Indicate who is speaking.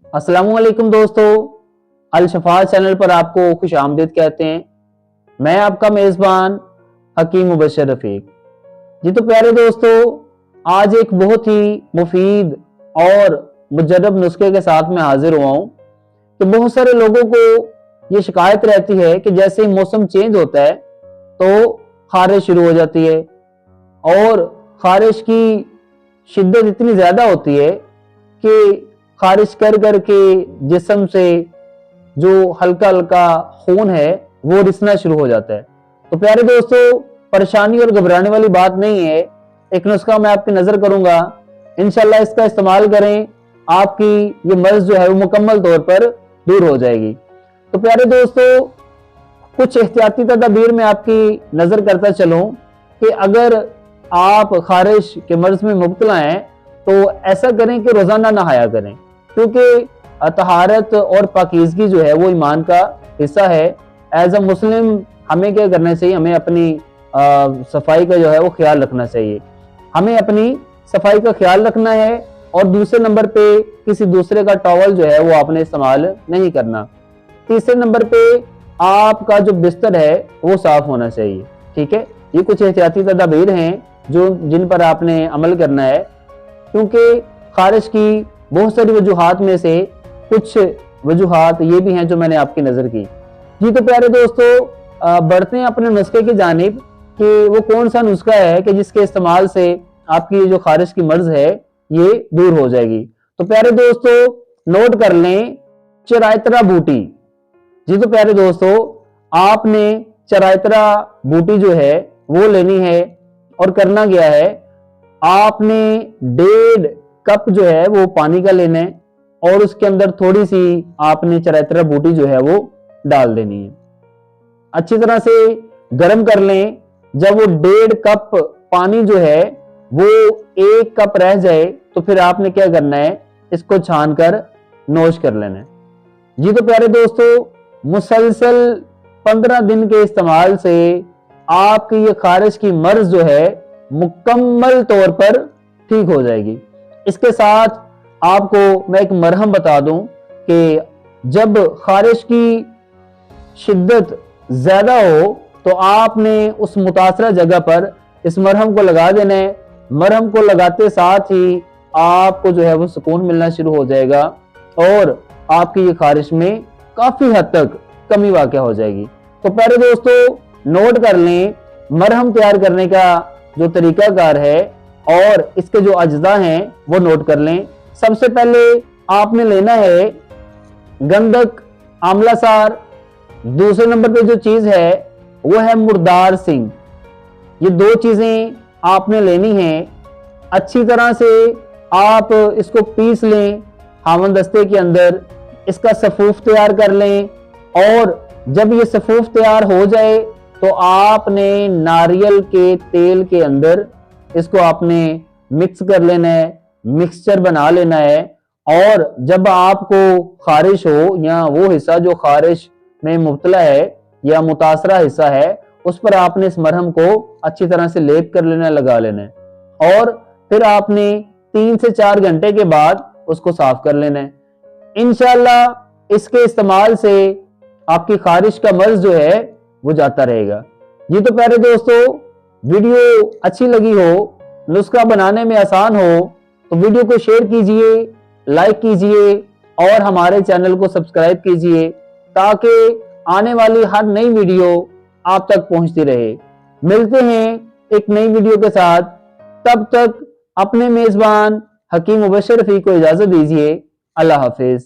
Speaker 1: अस्सलाम वालेकुम दोस्तों, अल शफा चैनल पर आपको खुश आमदीद कहते हैं। मैं आपका मेज़बान हकीम मुबशर रफ़ीक। जी तो प्यारे दोस्तों, आज एक बहुत ही मुफीद और मुजर्रब नुस्खे के साथ मैं हाजिर हुआ हूँ कि बहुत सारे लोगों को ये शिकायत रहती है कि जैसे ही मौसम चेंज होता है तो खारिश शुरू हो जाती है और खारिश की शिद्दत इतनी ज़्यादा होती है कि खारिश कर करके जिस्म से जो हल्का हल्का खून है वो रिसना शुरू हो जाता है। तो प्यारे दोस्तों, परेशानी और घबराने वाली बात नहीं है। एक नुस्खा मैं आपकी नजर करूंगा, इंशाल्लाह इसका इस्तेमाल करें, आपकी ये मर्ज जो है वो मुकम्मल तौर पर दूर हो जाएगी। तो प्यारे दोस्तों, कुछ एहतियाती तदाबीर में आपकी नजर करता चलूं कि अगर आप खारिश के मर्ज में मुब्तला हैं तो ऐसा करें कि रोजाना नहाया करें, क्योंकि तहारत और पाकीज़गी जो है वो ईमान का हिस्सा है। एज अ मुस्लिम हमें क्या करना चाहिए, हमें अपनी सफाई का जो है वो ख्याल रखना चाहिए। हमें अपनी सफाई का ख्याल रखना है और दूसरे नंबर पे किसी दूसरे का टॉवल जो है वो आपने इस्तेमाल नहीं करना। तीसरे नंबर पे आपका जो बिस्तर है वो साफ होना चाहिए। ठीक है, ये कुछ एहतियाती तदाबीर हैं जिन पर आपने अमल करना है, क्योंकि खारिश की बहुत सारी वजूहात में से कुछ वजूहात ये भी हैं जो मैंने आपकी नजर की। जी तो प्यारे दोस्तों, बढ़ते हैं अपने नुस्खे की जानिब कि वो कौन सा नुस्खा है कि जिसके इस्तेमाल से आपकी जो खारिश की मर्ज है ये दूर हो जाएगी। तो प्यारे दोस्तों, नोट कर लें, चरायतरा बूटी। जी तो प्यारे दोस्तों, आपने चरायतरा बूटी जो है वो लेनी है और करना क्या है, आपने 1.5 कप जो है वो पानी का लेना है और उसके अंदर थोड़ी सी आपने चरायतरा बूटी जो है वो डाल देनी है। अच्छी तरह से गर्म कर लें। जब वो 1.5 कप पानी जो है वो 1 कप रह जाए तो फिर आपने क्या करना है, इसको छान कर नोश कर लेना है। जी तो प्यारे दोस्तों, मुसलसल 15 दिन के इस्तेमाल से आपकी ये खारिश की मर्ज जो है मुकम्मल तौर पर ठीक हो जाएगी। इसके साथ आपको मैं एक मरहम बता दूं कि जब खारिश की शिद्दत ज्यादा हो तो आपने उस मुतासरा जगह पर इस मरहम को लगा देना है। मरहम को लगाते साथ ही आपको जो है वो सुकून मिलना शुरू हो जाएगा और आपकी ये खारिश में काफी हद तक कमी वाक़ हो जाएगी। तो प्यारे दोस्तों, नोट कर लें, मरहम तैयार करने का जो तरीकाकार है और इसके जो अज्जा हैं वो नोट कर लें। सबसे पहले आपने लेना है गंधक, आंवला सार। दूसरे नंबर पे जो चीज है वो है मुर्दार सिंह। ये 2 चीजें आपने लेनी है। अच्छी तरह से आप इसको पीस लें हावन दस्ते के अंदर, इसका सफूफ तैयार कर लें और जब ये सफूफ तैयार हो जाए तो आपने नारियल के तेल के अंदर इसको आपने मिक्स कर लेना है, मिक्सचर बना लेना है। और जब आपको खारिश हो या वो हिस्सा जो खारिश में मुब्तला है या मुतासरा हिस्सा है उस पर आपने इस मरहम को अच्छी तरह से लेप कर लेना, लगा लेना है और फिर आपने 3 से 4 घंटे के बाद उसको साफ कर लेना है। इंशाल्लाह इसके इस्तेमाल से आपकी खारिश का मर्ज जो है वो जाता रहेगा। ये तो प्यारे दोस्तों, वीडियो अच्छी लगी हो, नुस्खा बनाने में आसान हो तो वीडियो को शेयर कीजिए, लाइक कीजिए और हमारे चैनल को सब्सक्राइब कीजिए ताकि आने वाली हर नई वीडियो आप तक पहुंचती रहे। मिलते हैं एक नई वीडियो के साथ, तब तक अपने मेजबान हकीम मुबशर रफीक को इजाजत दीजिए। अल्लाह हाफिज।